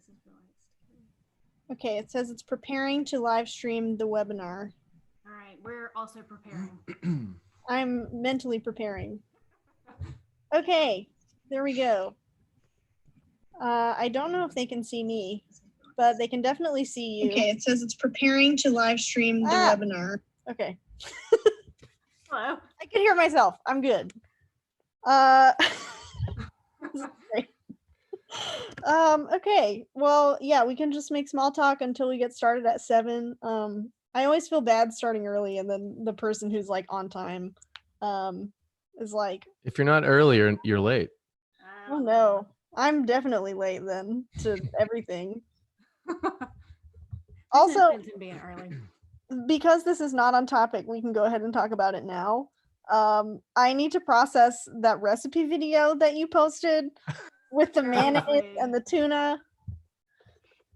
this is relaxed. Okay, it says it's preparing to live stream the webinar. All right, we're also preparing. I'm mentally preparing. Okay, there we go. I don't know if they can see me, but they can definitely see you. Okay, it says it's preparing to live stream the webinar. Okay. Hello. I can hear myself. I'm good. This is great. Okay. Well, yeah, we can just make small talk until we get started at 7. I always feel bad starting early, and then the person who's like on time is like, if you're not earlier, you're late. oh no, I'm definitely late then to everything. Also, being early. because this is not on topic, we can go ahead and talk about it now. I need to process that recipe video that you posted with the mayonnaise and the tuna.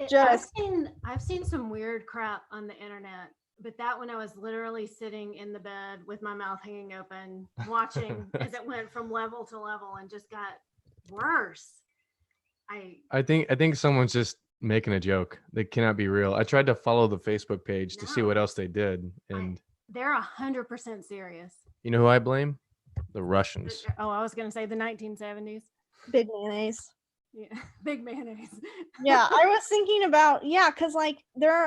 I've seen some weird crap on the internet, but that one I was literally sitting in the bed with my mouth hanging open, watching as it went from level to level and just got worse. I think someone's just making a joke. They cannot be real. I tried to follow the Facebook page to see what else they did, and they're 100% serious. You know who I blame? The Russians. Oh, I was going to say the 1970s. Big mayonnaise. Yeah, big mayonnaise. Yeah, I was thinking about, because like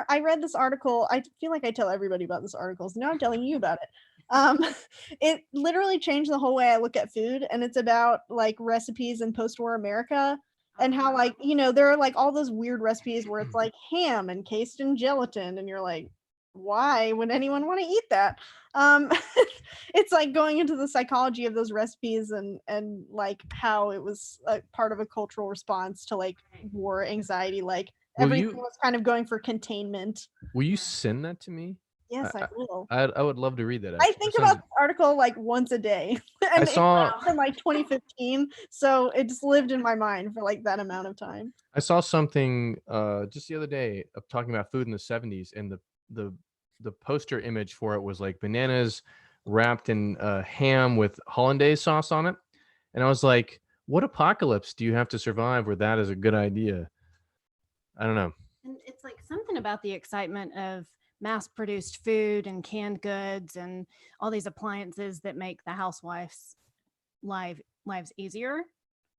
I read this article. I feel like I tell everybody about this article, so now I'm telling you about it. It literally changed the whole way I look at food, and it's about like recipes in post-war America and how like, there are like all those weird recipes where it's like ham encased in gelatin, and you're like, why would anyone want to eat that? It's like going into the psychology of those recipes and like how it was a part of a cultural response to like war anxiety, like everything was kind of going for containment. Will you send that to me? Yes, I will. I would love to read that. I think about this article like once a day. And I saw in like 2015, so it just lived in my mind for like that amount of time. I saw something just the other day of talking about food in the 70s, and the poster image for it was like bananas wrapped in ham with hollandaise sauce on it. And I was like, what apocalypse do you have to survive where that is a good idea? I don't know. And it's like something about the excitement of mass-produced food and canned goods and all these appliances that make the housewife's lives easier.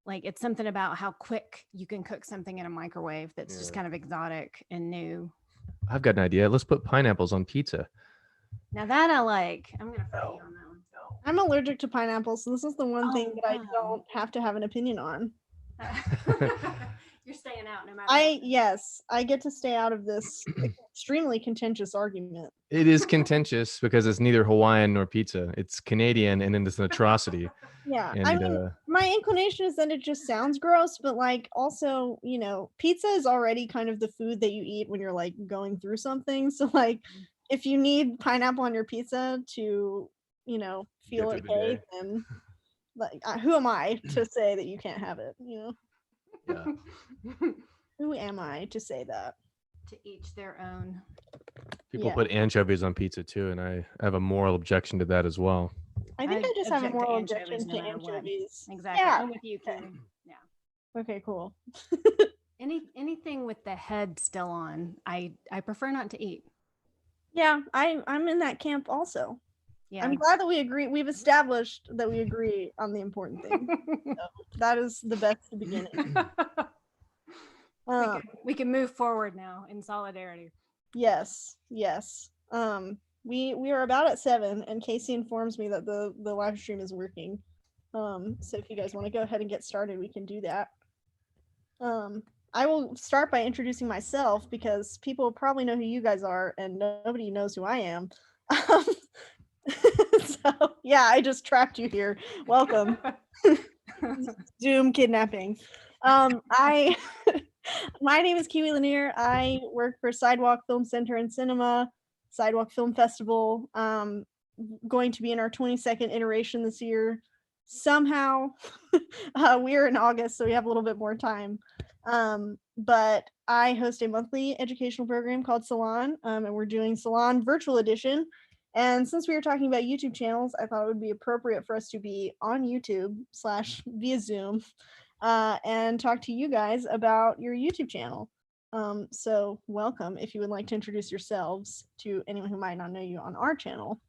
Like it's something about how quick you can cook something in a microwave that's just kind of exotic and new. I've got an idea. Let's put pineapples on pizza. Now that I like. I'm going to fight you on that one. I'm allergic to pineapples, so this is the one thing that I don't have to have an opinion on. You're staying out no matter what. Yes, I get to stay out of this extremely contentious argument. It is contentious because it's neither Hawaiian nor pizza. It's Canadian, and then it's an atrocity. Yeah, and, I mean, my inclination is that it just sounds gross, but like also, pizza is already kind of the food that you eat when you're like going through something. So like, if you need pineapple on your pizza to, feel okay, then like, who am I to say that you can't have it? Yeah. Who am I to say that? To each their own. People put anchovies on pizza too, and I have a moral objection to that as well. I think I just have a moral objection to anchovies. Exactly. Yeah. I'm with you, Kim. Yeah. Okay, cool. Anything with the head still on, I prefer not to eat. Yeah, I'm in that camp also. Yeah. I'm glad that we agree. We've established that we agree on the important thing. So that is the best beginning. We can move forward now in solidarity. Yes. We are about at 7, and Casey informs me that the live stream is working. So if you guys want to go ahead and get started, we can do that. I will start by introducing myself because people probably know who you guys are, and nobody knows who I am. So yeah, I just trapped you here. Welcome. Zoom kidnapping. My name is Kiwi Lanier. I work for Sidewalk Film Center and Cinema, Sidewalk Film Festival. Going to be in our 22nd iteration this year. Somehow, we're in August, so we have a little bit more time. But I host a monthly educational program called Salon, and we're doing Salon Virtual Edition. And since we were talking about YouTube channels, I thought it would be appropriate for us to be on YouTube / via Zoom. and talk to you guys about your YouTube channel. So welcome. If you would like to introduce yourselves to anyone who might not know you on our channel.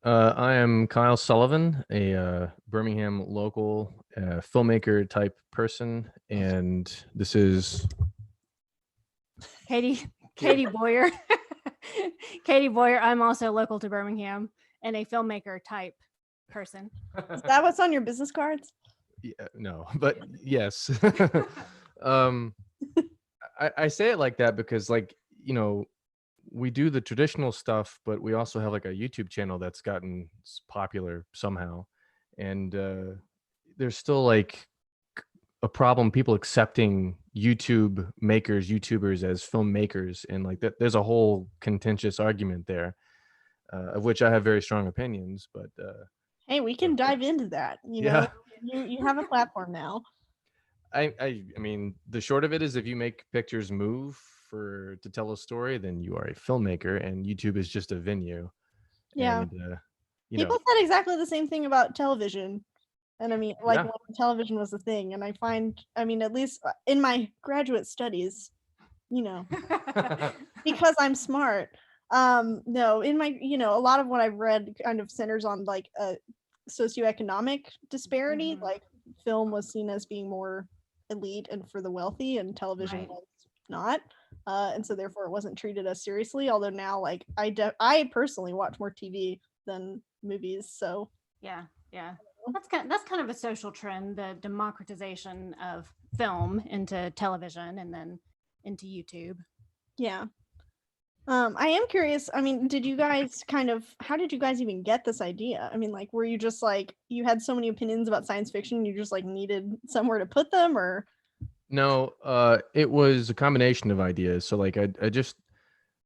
I am Kyle Sullivan, a Birmingham local filmmaker type person, and this is Katie Boyer. Katie Boyer. I'm also local to Birmingham and a filmmaker type person. Is that what's on your business cards? yeah, no, but yes. um, I say it like that because, like, you know, we do the traditional stuff, but we also have like a YouTube channel that's gotten popular somehow, and there's still like a problem people accepting YouTubers as filmmakers, and like that there's a whole contentious argument there, of which I have very strong opinions, but Hey, we can dive into that. You know, you have a platform now. I mean, the short of it is, if you make pictures move to tell a story, then you are a filmmaker, and YouTube is just a venue. Yeah. And People said exactly the same thing about television. And I mean, like, Yeah. when television was a thing, and I mean, at least in my graduate studies, you know, because I'm smart. No, in my, a lot of what I've read kind of centers on like a socioeconomic disparity. Mhm. Like, film was seen as being more elite and for the wealthy, and television Right. was not. And so therefore it wasn't treated as seriously. Although now, like, I personally watch more TV than movies. So Yeah. That's kind of a social trend, the democratization of film into television and then into YouTube. yeah. I am curious. I mean, how did you guys even get this idea? I mean, like, were you just like, you had so many opinions about science fiction, you just like needed somewhere to put them, or? No, it was a combination of ideas. So like I just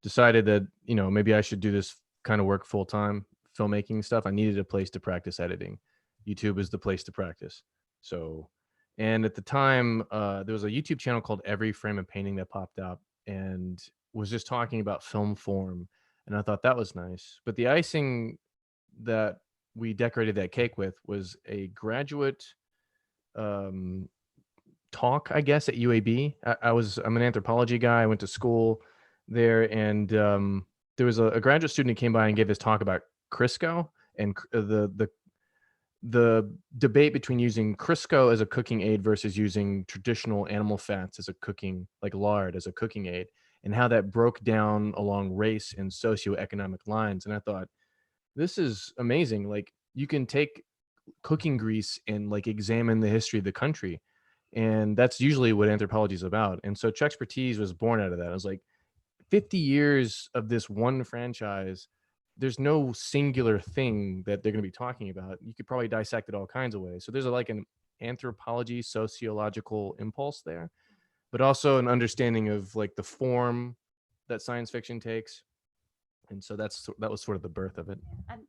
decided that, maybe I should do this kind of work full time, filmmaking stuff. I needed a place to practice editing. YouTube is the place to practice. So, and at the time, there was a YouTube channel called Every Frame of Painting that popped up and was just talking about film form, and I thought that was nice. But the icing that we decorated that cake with was a graduate um, talk, I guess, at UAB. I'm an anthropology guy. I went to school there, and there was a graduate student who came by and gave this talk about Crisco and the debate between using Crisco as a cooking aid versus using traditional animal fats as a cooking, like lard, as a cooking aid, and how that broke down along race and socioeconomic lines. And I thought, this is amazing. Like, you can take cooking grease and like examine the history of the country, and that's usually what anthropology is about. And so Trekspertise was born out of that. I was like, 50 years of this one franchise, there's no singular thing that they're going to be talking about. You could probably dissect it all kinds of ways. So there's like an anthropology sociological impulse there, but also an understanding of like the form that science fiction takes. And so that was sort of the birth of it.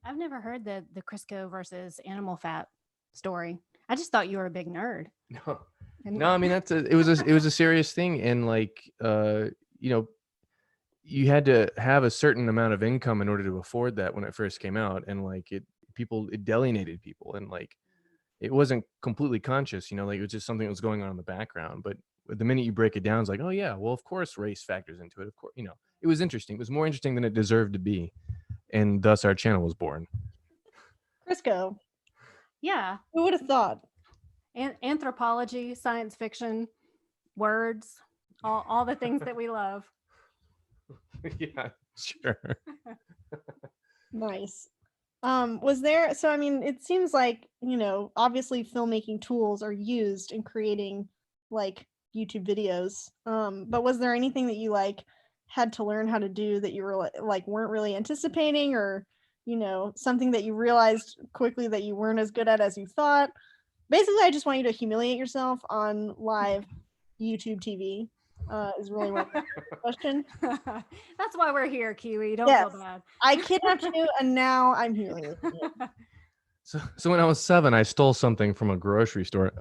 I've never heard the Crisco versus animal fat story. I just thought you were a big nerd. No, And no, I mean, it was a serious thing. And like, you had to have a certain amount of income in order to afford that when it first came out. And like, it alienated people, and like, it wasn't completely conscious, like, it was just something that was going on in the background. But the minute you break it down, it's like, oh yeah, well, of course race factors into it. Of course, it was interesting. It was more interesting than it deserved to be. And thus our channel was born. Crisco. yeah, Who would have thought? anthropology, science fiction, words, all the things that we love. Yeah, sure. Nice. Was there, so I mean, it seems like, obviously filmmaking tools are used in creating like YouTube videos. But was there anything that you like had to learn how to do that you were like weren't really anticipating, or something that you realized quickly that you weren't as good at as you thought? Basically, I just want you to humiliate yourself on live YouTube TV. Is really my question. That's why we're here, Kiwi. Don't Yes. feel bad. I kidnapped you, and now I'm humiliating you. So when I was 7, I stole something from a grocery store.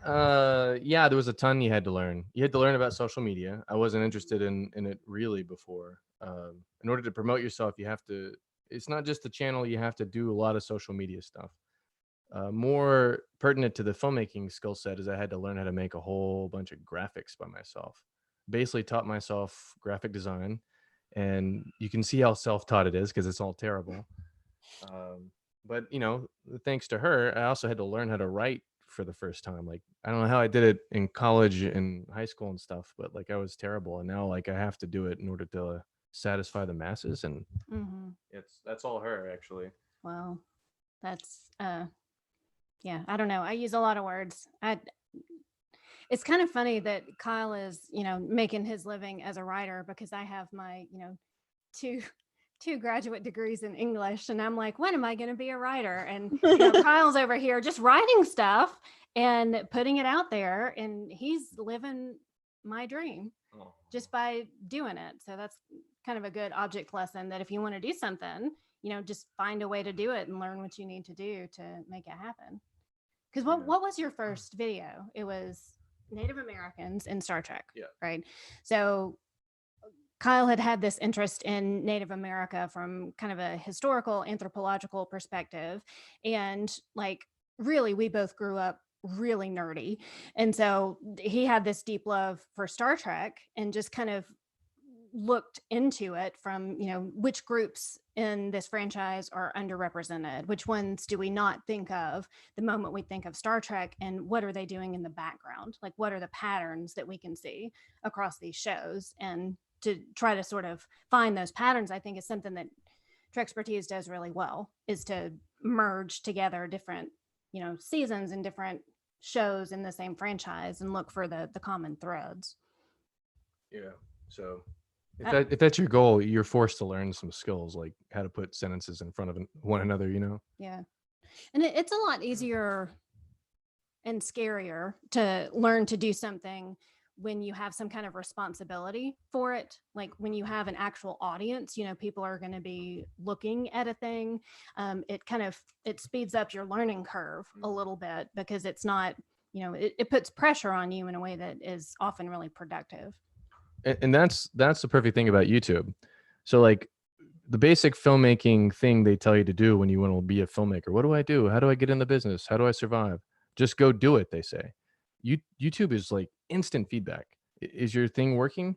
Yeah, there was a ton you had to learn. You had to learn about social media. I wasn't interested in it really before. In order to promote yourself, it's not just the channel, you have to do a lot of social media stuff. more pertinent to the filmmaking skill set is I had to learn how to make a whole bunch of graphics by myself. Basically taught myself graphic design, and you can see how self-taught it is because it's all terrible. But you know, thanks to her, I also had to learn how to write for the first time. Like, I don't know how I did it in college and high school and stuff, but like I was terrible, and now like I have to do it in order to satisfy the masses, and Mm-hmm. that's all her actually. Well, that's yeah, I don't know. I use a lot of words. It's kind of funny that Kyle is, making his living as a writer, because I have my, two two graduate degrees in English, and I'm like, when am I going to be a writer? And Kyle's over here just writing stuff and putting it out there, and he's living my dream just by doing it. So that's kind of a good object lesson, that if you want to do something, just find a way to do it and learn what you need to do to make it happen. Because what was your first video? It was Native Americans in Star Trek, right? So Kyle had this interest in Native America from kind of a historical, anthropological perspective. And like, really, we both grew up really nerdy. And so he had this deep love for Star Trek, and just kind of looked into it from, which groups in this franchise are underrepresented, which ones do we not think of the moment we think of Star Trek, and what are they doing in the background? Like, what are the patterns that we can see across these shows? And to try to sort of find those patterns, I think, is something that Trekspertise does really well, is to merge together different, seasons and different shows in the same franchise and look for the common threads. Yeah. So if that's your goal, you're forced to learn some skills, like how to put sentences in front of one another, Yeah. And it's a lot easier and scarier to learn to do something when you have some kind of responsibility for it. Like when you have an actual audience, people are going to be looking at a thing. It speeds up your learning curve a little bit, because it's not, it puts pressure on you in a way that is often really productive. And that's the perfect thing about YouTube. So like the basic filmmaking thing they tell you to do when you want to be a filmmaker. What do I do? How do I get in the business? How do I survive? Just go do it, they say. YouTube is like instant feedback. Is your thing working?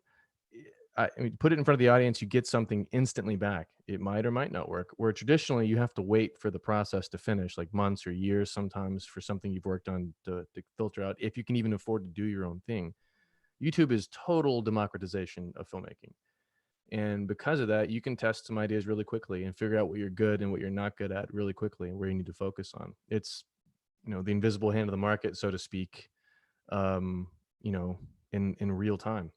I mean, put it in front of the audience, you get something instantly back. It might or might not work. Where traditionally you have to wait for the process to finish, like months or years sometimes, for something you've worked on to filter out, if you can even afford to do your own thing. YouTube is total democratization of filmmaking. And because of that, you can test some ideas really quickly and figure out what you're good and what you're not good at really quickly, and where you need to focus on. It's, the invisible hand of the market, so to speak, in real time.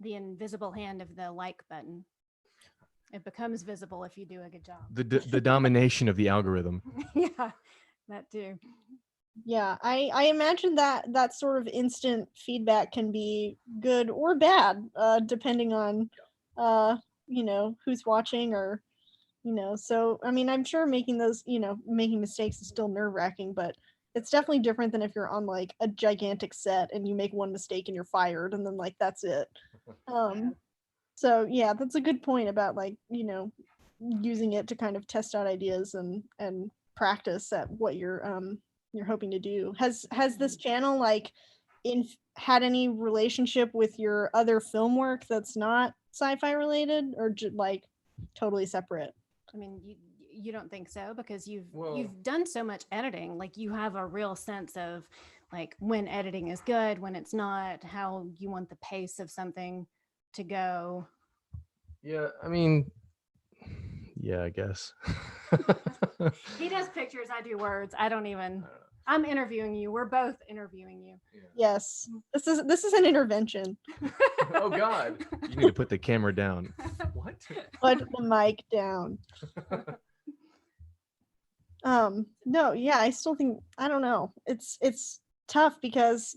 The invisible hand of the like button. It becomes visible if you do a good job. The domination of the algorithm. Yeah, that too. Yeah, I imagine that sort of instant feedback can be good or bad, depending on, who's watching, or, so, I mean, I'm sure making mistakes is still nerve-wracking, but it's definitely different than if you're on like a gigantic set and you make one mistake and you're fired, and then like, that's it. So yeah, that's a good point about like, using it to kind of test out ideas and practice at what you're hoping to do. Has this channel like had any relationship with your other film work that's not sci-fi related, or just like totally separate? I mean, you don't think so, because you've done so much editing. Like, you have a real sense of like when editing is good, when it's not, how you want the pace of something to go. Yeah, I mean, yeah, I guess. He does pictures, I do words. I'm interviewing you. We're both interviewing you. Yes. This is an intervention. Oh God. You need to put the camera down. What? Put the mic down. No, yeah, I still think, I don't know. It's tough, because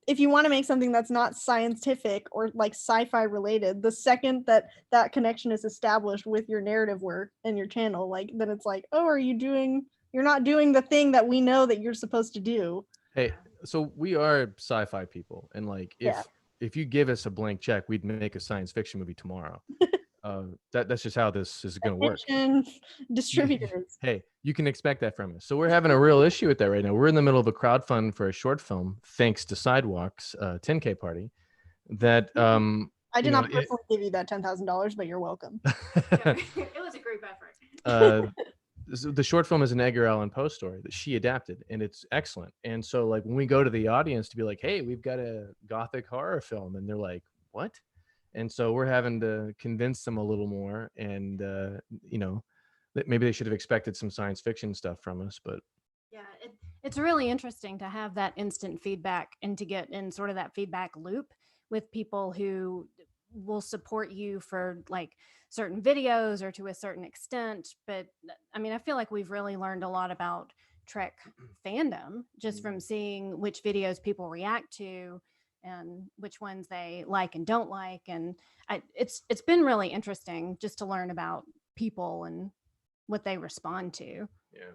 if you want to make something that's not scientific or like sci-fi related, the second that connection is established with your narrative work and your channel, like, then it's like, oh, you're not doing the thing that we know that you're supposed to do. Hey, so we are sci-fi people, and like if you give us a blank check, we'd make a science fiction movie tomorrow. that's just how this is going to work. Attention, distributors. Hey, you can expect that from us. So we're having a real issue with that right now. We're in the middle of a crowdfund for a short film, thanks to Sidewalks 10K party. That I did you not know, personally give you that $10,000, but you're welcome. It was a group effort. The short film is an Edgar Allan Poe story that she adapted, and it's excellent. And so, like, when we go to the audience to be like, "Hey, we've got a gothic horror film," and they're like, "What?" And so we're having to convince them a little more, and you know, that maybe they should have expected some science fiction stuff from us, but Yeah, it's really interesting to have that instant feedback and to get in sort of that feedback loop with people who will support you for like certain videos or to a certain extent. But I mean, I feel like we've really learned a lot about Trek fandom just from seeing which videos people react to and which ones they like and don't like. And it's been really interesting just to learn about people and what they respond to. yeah.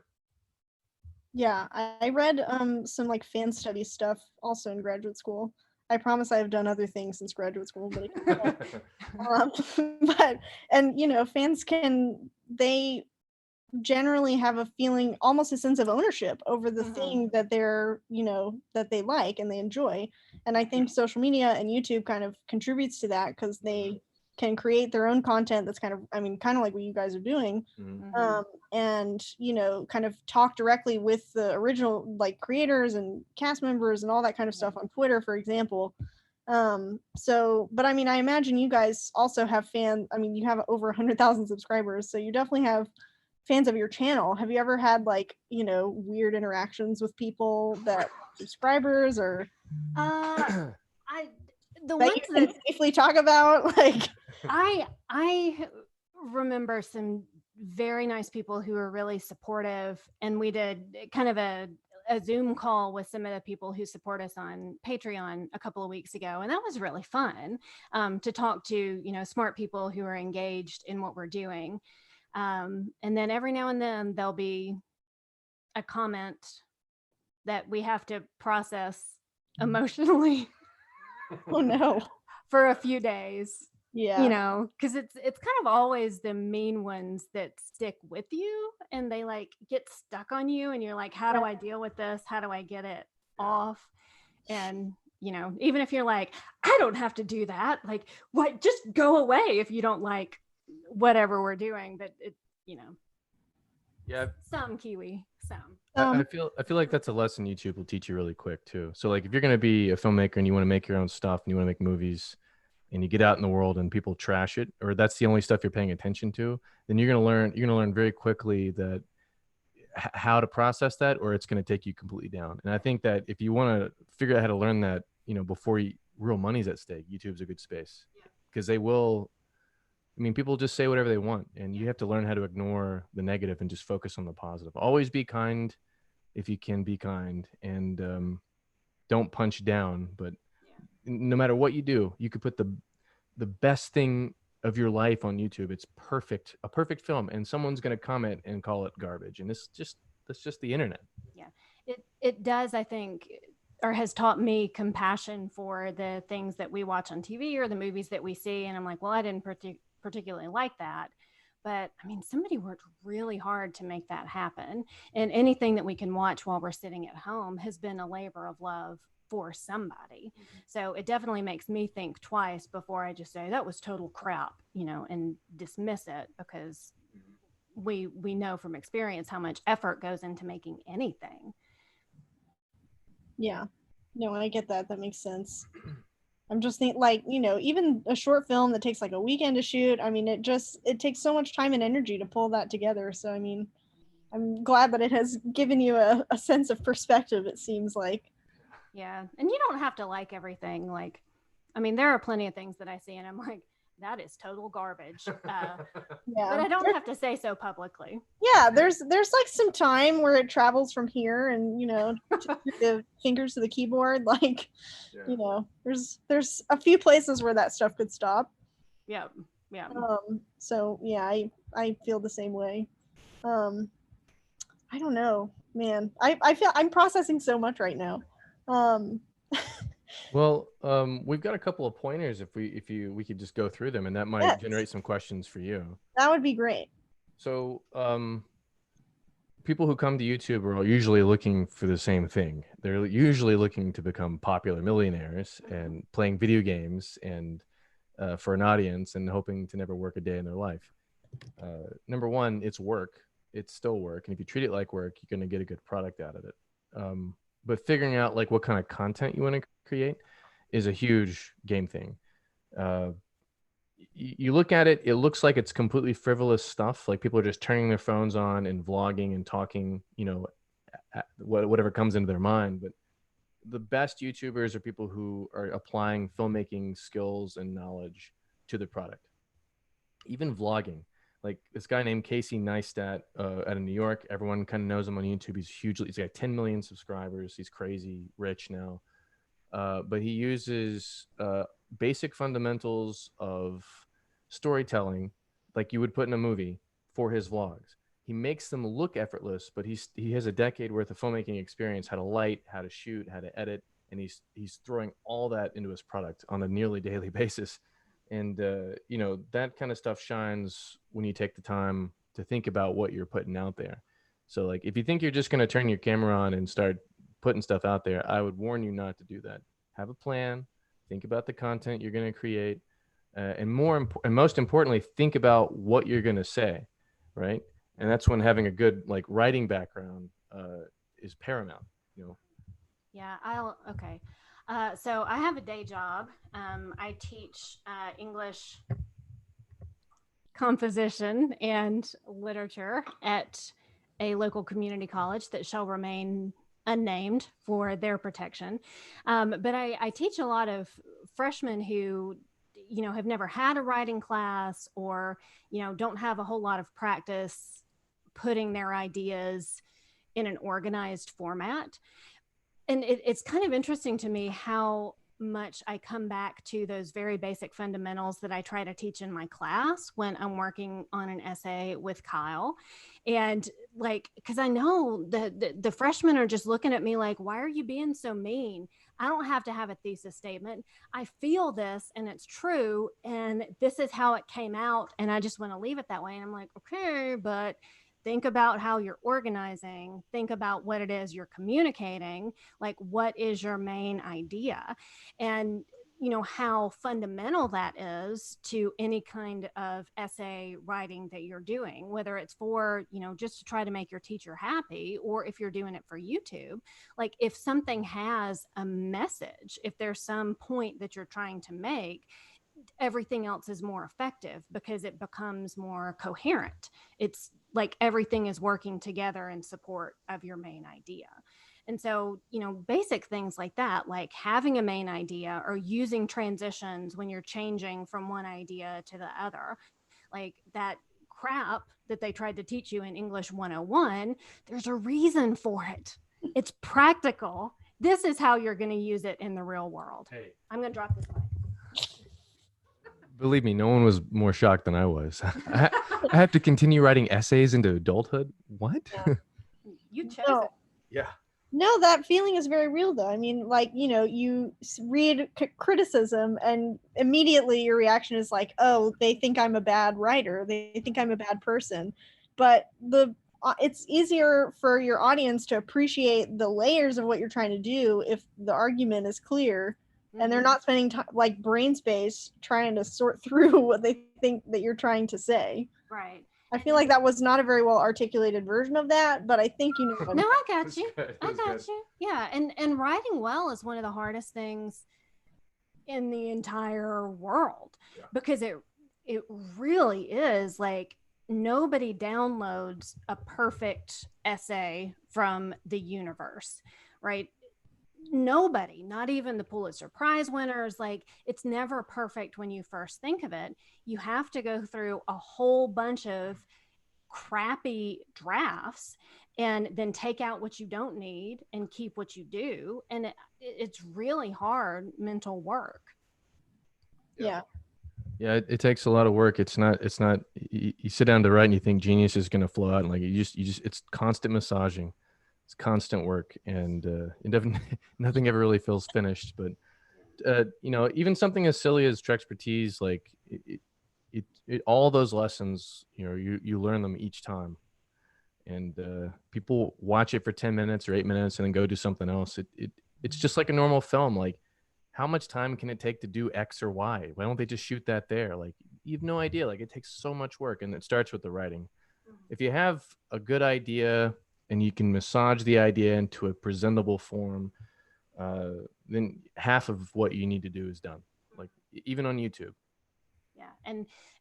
Yeah, I read some like fan study stuff also in graduate school. I promise I've done other things since graduate school, but but and you know, fans they generally have a feeling, almost a sense of ownership over the thing that they're, you know, that they like and they enjoy. And I think social media and YouTube kind of contributes to that because they can create their own content that's kind of, I mean, kind of like what you guys are doing. And, you know, kind of talk directly with the original like creators and cast members and all that kind of stuff on Twitter, for example. So, but I mean, I imagine you guys also have I mean, you have over 100,000 subscribers, so you definitely have fans of your channel. Have you ever had like, you know, weird interactions with people that subscribers or I the that ones you can that safely talk about? Like, I remember some very nice people who were really supportive, and we did kind of a Zoom call with some of the people who support us on Patreon a couple of weeks ago, and that was really fun to talk to, you know, smart people who are engaged in what we're doing. And then every now and then there'll be a comment that we have to process emotionally oh no. for a few days. Yeah. You know, because it's kind of always the mean ones that stick with you and they like get stuck on you and you're like, how do I deal with this? How do I get it off? And you know, even if you're like, I don't have to do that, like, what, just go away if you don't like whatever we're doing. But it, you know, Yeah. some Kiwi, some. I feel like that's a lesson YouTube will teach you really quick too. So like if you're going to be a filmmaker and you want to make your own stuff and you want to make movies and you get out in the world and people trash it, or that's the only stuff you're paying attention to, then you're going to learn very quickly that how to process that, or it's going to take you completely down. And I think that if you want to figure out how to learn that, you know, before real money's at stake, YouTube's a good space because they will. I mean, people just say whatever they want, and you have to learn how to ignore the negative and just focus on the positive. Always be kind if you can be kind, and don't punch down. But no matter what you do, you could put the best thing of your life on YouTube. It's perfect, a perfect film, and someone's going to comment and call it garbage. And that's just the internet. Yeah, it does, I think, or has taught me compassion for the things that we watch on TV or the movies that we see. And I'm like, well, I didn't particularly like that. But I mean, somebody worked really hard to make that happen. And anything that we can watch while we're sitting at home has been a labor of love for somebody. So it definitely makes me think twice before I just say that was total crap, you know, and dismiss it, because we know from experience how much effort goes into making anything. Yeah. No, I get that. That makes sense. I'm just thinking, like, you know, even a short film that takes like a weekend to shoot, I mean, it takes so much time and energy to pull that together. So, I mean, I'm glad that it has given you a sense of perspective, it seems like. Yeah. And you don't have to like everything. Like, I mean, there are plenty of things that I see and I'm like, that is total garbage. Yeah. But I don't have to say so publicly. Yeah, there's like some time where it travels from here and, you know, to the fingers to the keyboard. Like, you know, there's a few places where that stuff could stop. Yeah. Yeah. So yeah, I feel the same way. I don't know, man. I feel I'm processing so much right now. Well, we've got a couple of pointers if we could just go through them, and that might Yes, generate some questions for you. that would be great. So, people who come to YouTube are usually looking for the same thing. They're usually looking to become popular millionaires and playing video games and for an audience and hoping to never work a day in their life. Number one, it's work. It's still work, and if you treat it like work, you're going to get a good product out of it. But figuring out like what kind of content you want to create is a huge game thing. Uh, you look at it, it looks like it's completely frivolous stuff. Like people are just turning their phones on and vlogging and talking, whatever comes into their mind. But the best YouTubers are people who are applying filmmaking skills and knowledge to the product. Even vlogging, like this guy named Casey Neistat out of New York. Everyone kind of knows him on YouTube. He's got 10 million subscribers. He's crazy rich now. But he uses basic fundamentals of storytelling, like you would put in a movie, for his vlogs. He makes them look effortless, but he has a decade worth of filmmaking experience, how to light, how to shoot, how to edit, and he's throwing all that into his product on a nearly daily basis. And that kind of stuff shines when you take the time to think about what you're putting out there. So like if you think you're just going to turn your camera on and start putting stuff out there, I would warn you not to do that. Have a plan, think about the content you're going to create, and most importantly, think about what you're going to say, right? And that's when having a good like writing background is paramount. Yeah, okay. So I have a day job. I teach English composition and literature at a local community college that shall remain unnamed for their protection. But I teach a lot of freshmen who, have never had a writing class or, don't have a whole lot of practice putting their ideas in an organized format. And it's kind of interesting to me how much I come back to those very basic fundamentals that I try to teach in my class when I'm working on an essay with Kyle. And like, because I know the freshmen are just looking at me like, why are you being so mean? I don't have to have a thesis statement. I feel this and it's true. And this is how it came out. And I just want to leave it that way. And I'm like, okay, but think about how you're organizing, think about what it is you're communicating, like what is your main idea, and how fundamental that is to any kind of essay writing that you're doing, whether it's for just to try to make your teacher happy, or if you're doing it for YouTube. Like if something has a message, if there's some point that you're trying to make, everything else is more effective because it becomes more coherent. It's like everything is working together in support of your main idea. And so, basic things like that, like having a main idea or using transitions when you're changing from one idea to the other, like that crap that they tried to teach you in English 101, there's a reason for it. It's practical. This is how you're going to use it in the real world. Hey. I'm going to drop this mic. Believe me, no one was more shocked than I was. I have to continue writing essays into adulthood. What? Yeah. You chose No. it. Yeah. No, that feeling is very real, though. I mean, like, you read criticism and immediately your reaction is like, oh, they think I'm a bad writer. They think I'm a bad person. But it's easier for your audience to appreciate the layers of what you're trying to do if the argument is clear. And they're not spending like brain space trying to sort through what they think that you're trying to say. Right. I feel like that was not a very well articulated version of that, but I think you know what I No, mean. I got you. I got you. Yeah. And writing well is one of the hardest things in the entire world, because it really is like nobody downloads a perfect essay from the universe, right? Nobody, not even the Pulitzer Prize winners. Like it's never perfect when you first think of it. You have to go through a whole bunch of crappy drafts and then take out what you don't need and keep what you do. And it's really hard mental work. Yeah. Yeah, it takes a lot of work. It's not you sit down to write and you think genius is going to flow out, and like you just it's constant massaging. It's constant work, and it definitely nothing ever really feels finished. But you know, even something as silly as Trekspertise, like all those lessons, you know, you learn them each time, and people watch it for 10 minutes or 8 minutes and then go do something else. It's just like a normal film. Like, how much time can it take to do X or Y? Why don't they just shoot that there? Like, you have no idea. Like, it takes so much work, and it starts with the writing. If you have a good idea and you can massage the idea into a presentable form, then half of what you need to do is done. Like, even on YouTube. Yeah.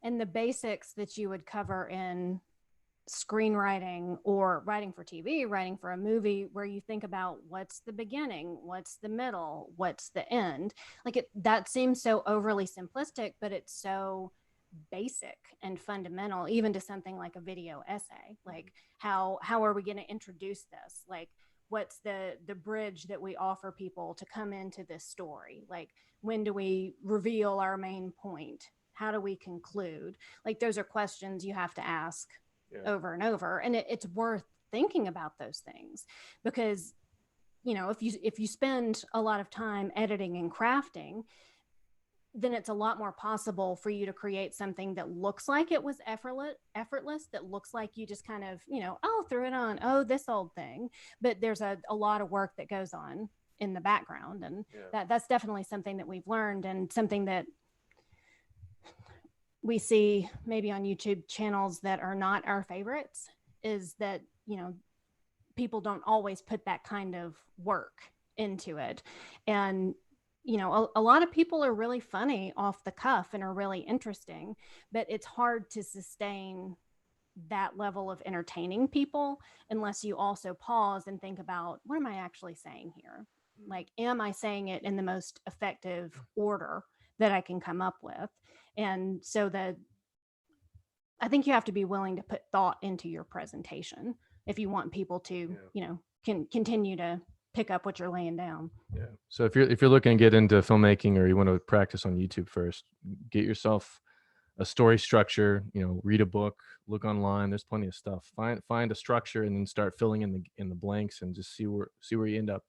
And the basics that you would cover in screenwriting or writing for TV, writing for a movie, where you think about what's the beginning, what's the middle, what's the end. Like, that seems so overly simplistic, but it's so basic and fundamental, even to something like a video essay. Like, how are we going to introduce this? Like, what's the bridge that we offer people to come into this story? Like, when do we reveal our main point? How do we conclude? Like, those are questions you have to ask over and over. And it's worth thinking about those things, because, you know, if you spend a lot of time editing and crafting, then it's a lot more possible for you to create something that looks like it was effortless, that looks like you just kind of, you know, oh, threw it on, oh, this old thing. But there's a lot of work that goes on in the background. And that's definitely something that we've learned, and something that we see maybe on YouTube channels that are not our favorites, is that, you know, people don't always put that kind of work into it. And, you know, a lot of people are really funny off the cuff and are really interesting, but it's hard to sustain that level of entertaining people unless you also pause and think about, what am I actually saying here? Like, am I saying it in the most effective order that I can come up with? And so I think you have to be willing to put thought into your presentation if you want people to, you know, can continue to pick up what you're laying down. Yeah. So if you're looking to get into filmmaking, or you want to practice on YouTube first, get yourself a story structure, you know, read a book, look online. There's plenty of stuff. Find a structure, and then start filling in the blanks, and just see where you end up.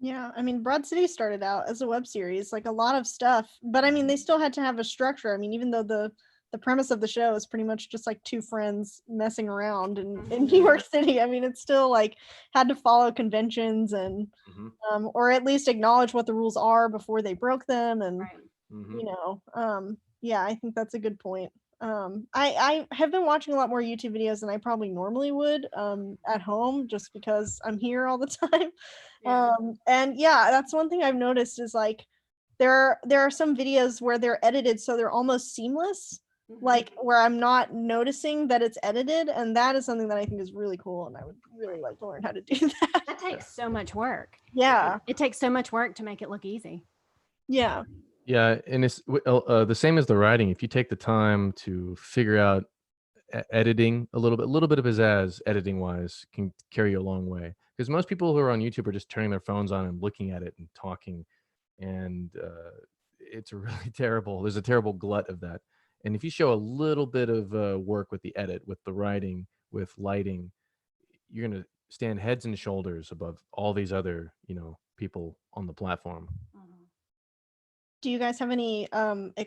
Yeah, I mean, Broad City started out as a web series, like a lot of stuff, but I mean, they still had to have a structure. I mean, even though the premise of the show is pretty much just like two friends messing around in New York City, I mean, it still like had to follow conventions and or at least acknowledge what the rules are before they broke them. And you know, yeah, I think that's a good point. I have been watching a lot more YouTube videos than I probably normally would at home, just because I'm here all the time. And yeah, that's one thing I've noticed is like there are some videos where they're edited so they're almost seamless, like where I'm not noticing that it's edited, and that is something that I think is really cool, and I would really like to learn how to do that. That takes so much work. Yeah. It takes so much work to make it look easy. Yeah. Yeah, and it's the same as the writing. If you take the time to figure out editing a little bit of pizzazz, editing wise, can carry you a long way. Because most people who are on YouTube are just turning their phones on and looking at it and talking, and it's really terrible. There's a terrible glut of that. And if you show a little bit of work with the edit, with the writing, with lighting, you're gonna stand heads and shoulders above all these other, you know, people on the platform. Do you guys have any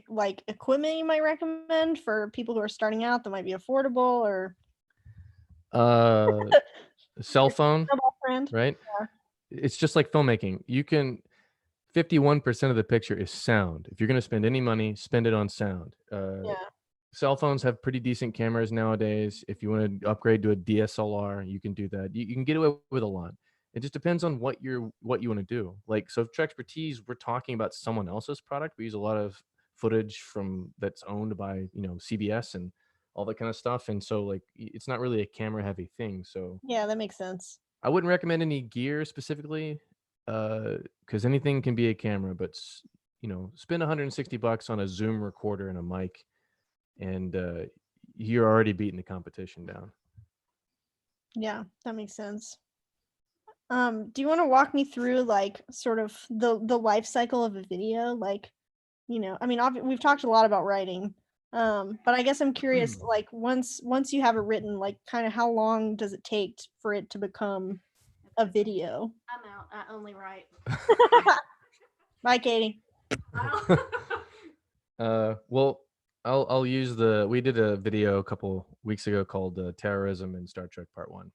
like equipment you might recommend for people who are starting out that might be affordable, or Cell phone, friend? right? Yeah. It's just like filmmaking. You can 51% of the picture is sound. If you're going to spend any money, spend it on sound. Yeah. Cell phones have pretty decent cameras nowadays. If you want to upgrade to a DSLR, you can do that. You can get away with a lot. It just depends on what you want to do. Like, so Trekspertise, we're talking about someone else's product. We use a lot of footage that's owned by, you know, CBS and all that kind of stuff. And so, like, it's not really a camera heavy thing. So Yeah, that makes sense. I wouldn't recommend any gear specifically, because anything can be a camera. But you know, spend $160 on a Zoom recorder and a mic, and you're already beating the competition down. Yeah, that makes sense. Do you want to walk me through like sort of the life cycle of a video? Like, you know, I mean, we've talked a lot about writing, but I guess I'm curious, like once you have it written, like kind of how long does it take for it to become a video? I'm out. I only write. Bye, Katie. Well, I'll use we did a video a couple weeks ago called Terrorism in Star Trek Part 1.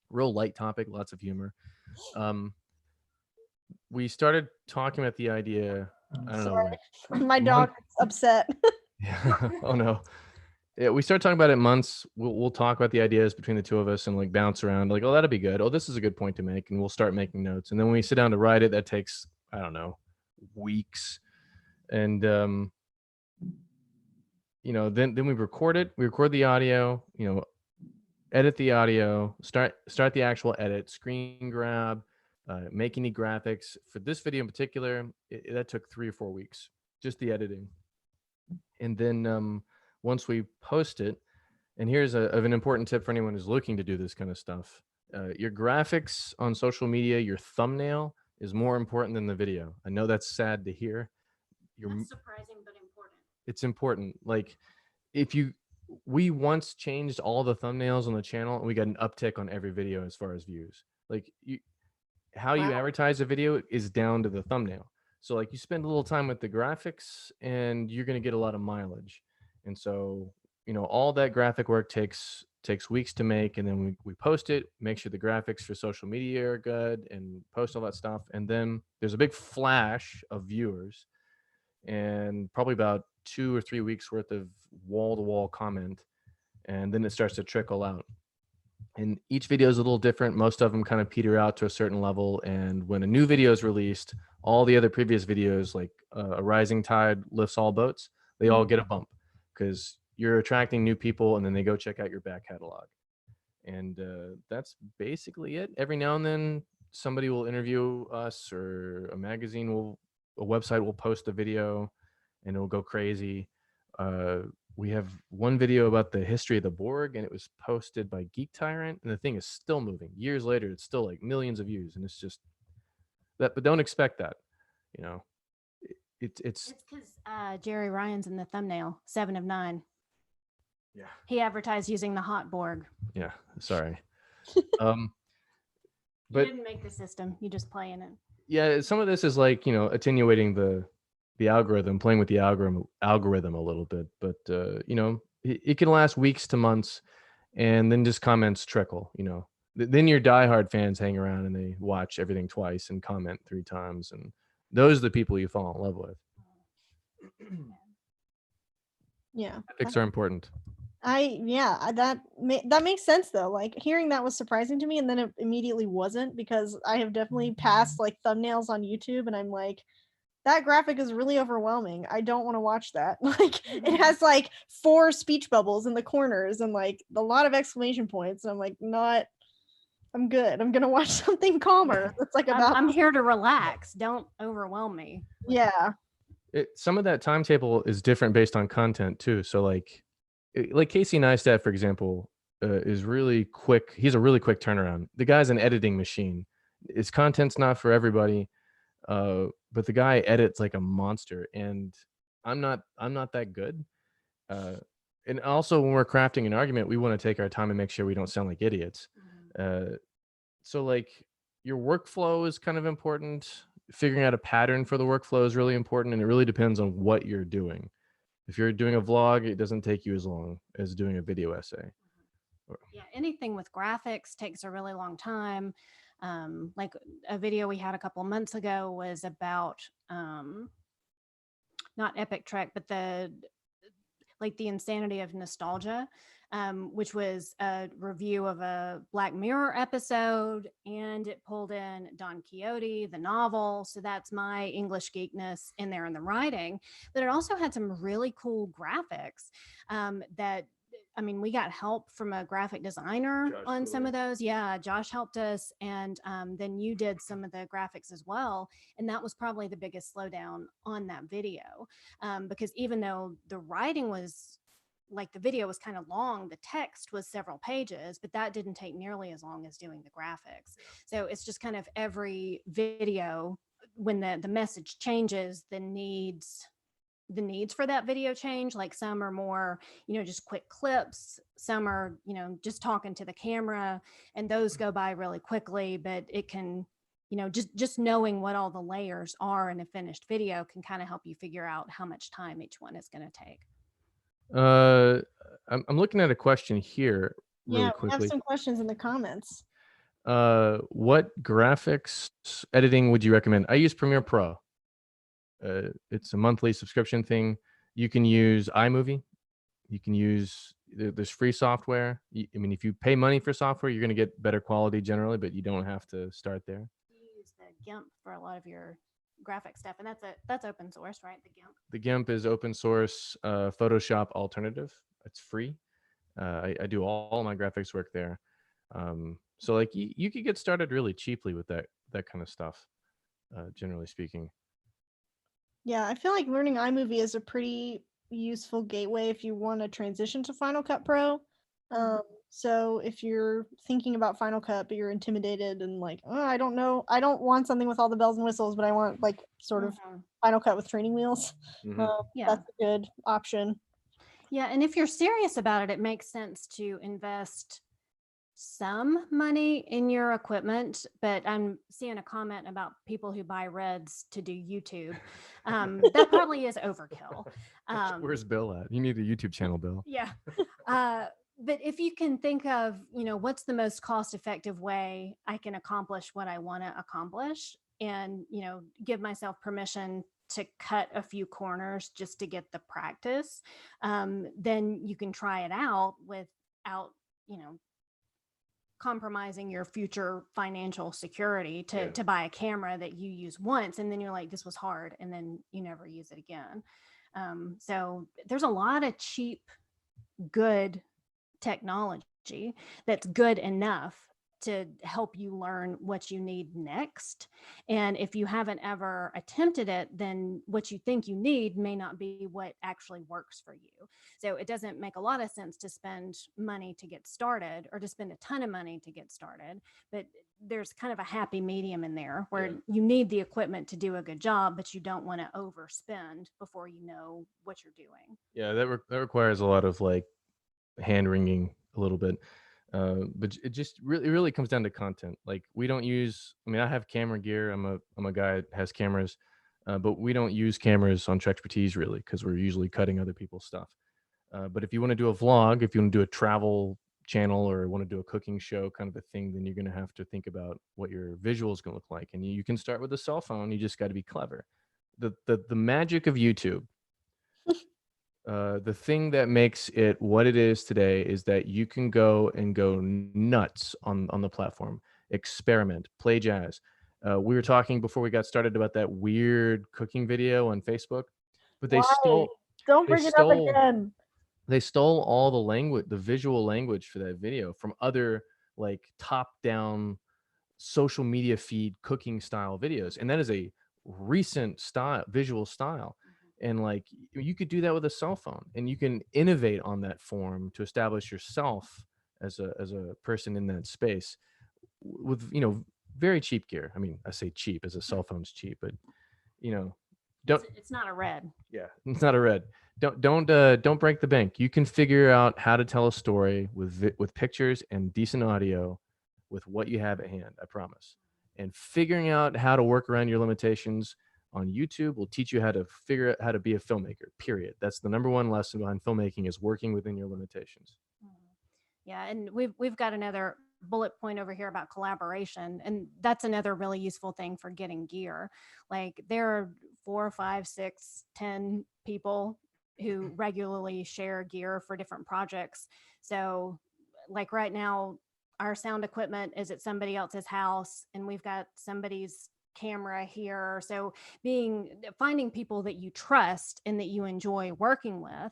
Real light topic, lots of humor. We started talking about the idea, I don't know, like My dog is upset. yeah. Oh no. Yeah, we started talking about it months. We'll talk about the ideas between the two of us and like bounce around like, oh, that'd be good. Oh, this is a good point to make. And we'll start making notes. And then when we sit down to write it, that takes, I don't know, weeks. And then we record it. We record the audio, edit the audio, start the actual edit, screen grab, make any graphics. For this video in particular, that took 3 or 4 weeks, just the editing. And then once we post it, and here's an important tip for anyone who's looking to do this kind of stuff. Your graphics on social media, your thumbnail is more important than the video. I know that's sad to hear. That's surprising, but important. It's important. Like we once changed all the thumbnails on the channel and we got an uptick on every video as far as views. Like how you advertise a video is down to the thumbnail. So like you spend a little time with the graphics and you're going to get a lot of mileage. And so, all that graphic work takes weeks to make. And then we post it, make sure the graphics for social media are good and post all that stuff. And then there's a big flash of viewers and probably about 2 or 3 weeks worth of wall-to-wall comment. And then it starts to trickle out. And each video is a little different. Most of them kind of peter out to a certain level. And when a new video is released, all the other previous videos, like a rising tide lifts all boats, they all get a bump because you're attracting new people and then they go check out your back catalog. And that's basically it. Every now and then somebody will interview us or a website will post a video and it'll go crazy. We have one video about the history of the Borg and it was posted by Geek Tyrant and the thing is still moving. Years later, it's still like millions of views and it's just that, but don't expect that, it's because Jerry Ryan's in the thumbnail, 7 of 9. Yeah. He advertised using the hot Borg. Yeah. Sorry. You But didn't make the system. You just play in it. yeah, some of this is like, attenuating the algorithm, playing with the algorithm a little bit, but it can last weeks to months and then just comments trickle, then your diehard fans hang around and they watch everything twice and comment 3 times. And those are the people you fall in love with. Yeah. Ethics are important. That makes sense though. Like hearing that was surprising to me, and then it immediately wasn't because I have definitely passed like thumbnails on YouTube, and I'm like, that graphic is really overwhelming. I don't want to watch that. Like it has like 4 speech bubbles in the corners and like a lot of exclamation points, and I'm like, I'm good. I'm gonna watch something calmer. That's like about. I'm here to relax. Don't overwhelm me. Yeah. Some of that timetable is different based on content too. So like Casey Neistat, for example, is really quick. He's a really quick turnaround. The guy's an editing machine. His content's not for everybody, but the guy edits like a monster. And I'm not that good. And also, when we're crafting an argument, we want to take our time and make sure we don't sound like idiots. So like your workflow is kind of important. Figuring out a pattern for the workflow is really important, and it really depends on what you're doing. If you're doing a vlog, it doesn't take you as long as doing a video essay. Yeah, anything with graphics takes a really long time. Like a video we had a couple of months ago was about not Epic Trek, but the insanity of nostalgia, which was a review of a Black Mirror episode, and it pulled in Don Quixote, the novel. So that's my English geekness in there in the writing. But it also had some really cool graphics we got help from a graphic designer on some of those. Yeah, Josh helped us. And then you did some of the graphics as well. And that was probably the biggest slowdown on that video, because even though the writing was like the video was kind of long, the text was several pages, but that didn't take nearly as long as doing the graphics. So it's just kind of every video, when the message changes, the needs for that video change. Like some are more, just quick clips. Some are, just talking to the camera, and those go by really quickly, but it can just knowing what all the layers are in a finished video can kind of help you figure out how much time each one is going to take. I'm looking at a question here really Yeah, we have quickly. some questions in the comments. What graphics editing would you recommend? I use Premiere Pro. It's a monthly subscription thing. You can use iMovie. You can use, there's free software. I mean, if you pay money for software, you're going to get better quality generally, but you don't have to start there. You use the GIMP for a lot of your graphic stuff, and that's open source, right? The GIMP. The GIMP is open source Photoshop alternative. It's free. I do all my graphics work there. So like you could get started really cheaply with that kind of stuff, generally speaking. Yeah, I feel like learning iMovie is a pretty useful gateway if you want to transition to Final Cut Pro. So if you're thinking about Final Cut, but you're intimidated and like, oh, I don't know, I don't want something with all the bells and whistles, but I want like sort of Final Cut with training wheels. Yeah, that's a good option. Yeah, and if you're serious about it, it makes sense to invest some money in your equipment, but I'm seeing a comment about people who buy Reds to do YouTube. That probably is overkill. Where's Bill at? You need a YouTube channel, Bill. Yeah. But if you can think of, what's the most cost-effective way I can accomplish what I want to accomplish, and, give myself permission to cut a few corners just to get the practice, then you can try it out without, compromising your future financial security to buy a camera that you use once, and then you're like, this was hard, and then you never use it again. So there's a lot of cheap, good technology that's good enough to help you learn what you need next. And if you haven't ever attempted it, then what you think you need may not be what actually works for you. So it doesn't make a lot of sense to spend money to get started or to spend a ton of money to get started. But there's kind of a happy medium in there where you need the equipment to do a good job, but you don't want to overspend before you know what you're doing. Yeah, that requires a lot of like hand wringing a little bit. But it just really comes down to content. Like we don't use, I mean, I have camera gear. I'm a guy that has cameras, but we don't use cameras on Trekspertise really because we're usually cutting other people's stuff. But if you want to do a vlog, if you want to do a travel channel or want to do a cooking show kind of a thing, then you're going to have to think about what your visual is going to look like. And you can start with a cell phone. You just got to be clever. The magic of YouTube, the thing that makes it what it is today is that you can go nuts on the platform, experiment, play jazz. We were talking before we got started about that weird cooking video on Facebook, but Don't bring it up again. They stole all the language, the visual language for that video from other like top-down social media feed cooking style videos, and that is a recent visual style. And like you could do that with a cell phone, and you can innovate on that form to establish yourself as a person in that space with very cheap gear. I mean, I say cheap as a cell phone's cheap, but It's not a Red. Yeah, it's not a Red. Don't break the bank. You can figure out how to tell a story with pictures and decent audio with what you have at hand. I promise. And figuring out how to work around your limitations on YouTube will teach you how to figure out how to be a filmmaker, period. That's the number one lesson behind filmmaking, is working within your limitations. Yeah, and we've got another bullet point over here about collaboration, and that's another really useful thing for getting gear. Like there are 4, 5, 6, 10 people who regularly share gear for different projects. So like right now, our sound equipment is at somebody else's house, and we've got somebody's camera here. So finding people that you trust and that you enjoy working with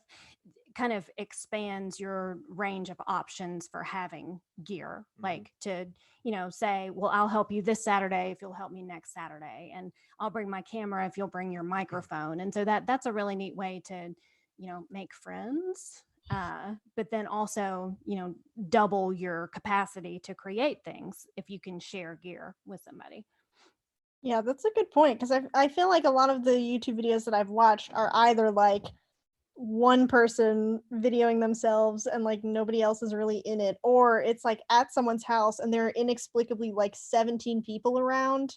kind of expands your range of options for having gear. Like to say, well, I'll help you this Saturday if you'll help me next Saturday, and I'll bring my camera if you'll bring your microphone. And so that's a really neat way to make friends, but then also double your capacity to create things if you can share gear with somebody. Yeah, that's a good point, because I feel like a lot of the YouTube videos that I've watched are either like one person videoing themselves and like nobody else is really in it, or it's like at someone's house and there are inexplicably like 17 people around,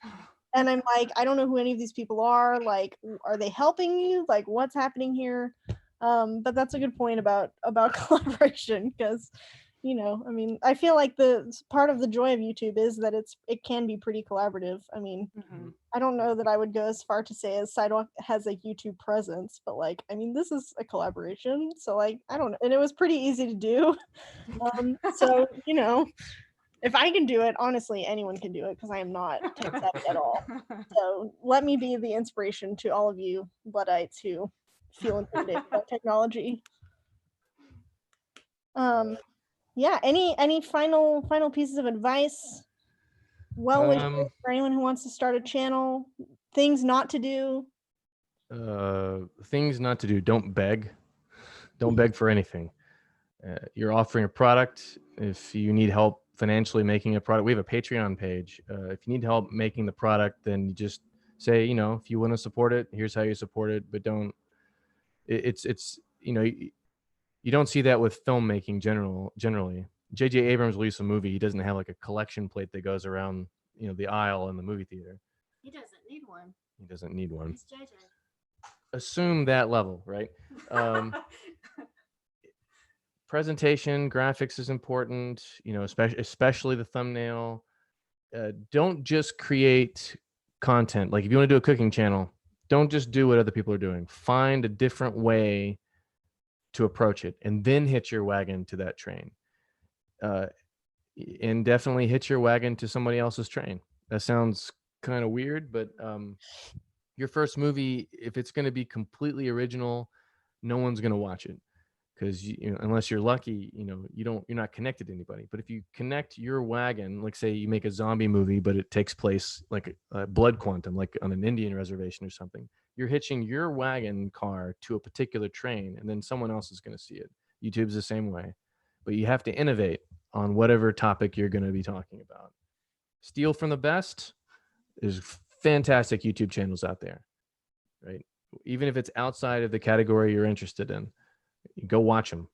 and I'm like, I don't know who any of these people are. Like, are they helping you? Like, what's happening here? But that's a good point about collaboration, because I mean, I feel like the part of the joy of YouTube is that it can be pretty collaborative. I mean, Mhm. I don't know that I would go as far to say as Sidewalk has a YouTube presence, but like, I mean, this is a collaboration, so like, I don't know, and it was pretty easy to do. So if I can do it, honestly, anyone can do it because I am not tech savvy at all. So let me be the inspiration to all of you Luddites who feel intimidated by technology. Yeah. Any final pieces of advice? Well wishes for anyone who wants to start a channel. Things not to do. Things not to do. Don't beg. Don't beg for anything. You're offering a product. If you need help financially making a product, we have a Patreon page. If you need help making the product, then you just say, if you want to support it, here's how you support it. But don't. It's you don't see that with filmmaking generally. J.J. Abrams released a movie. He doesn't have like a collection plate that goes around the aisle in the movie theater. He doesn't need one. He doesn't need one. He's JJ. Assume that level, right? Presentation, graphics is important, especially the thumbnail. Don't just create content. Like if you want to do a cooking channel, don't just do what other people are doing. Find a different way to approach it and then hitch your wagon to that train. And definitely hitch your wagon to somebody else's train. That sounds kind of weird, but your first movie, if it's going to be completely original, no one's going to watch it because unless you're lucky, you're not connected to anybody. But if you connect your wagon, like say you make a zombie movie, but it takes place like a Blood Quantum, like on an Indian reservation or something, you're hitching your wagon car to a particular train, and then someone else is going to see it. YouTube's the same way, but you have to innovate on whatever topic you're going to be talking about. Steal from the best. There's fantastic YouTube channels out there, right? Even if it's outside of the category you're interested in, go watch them.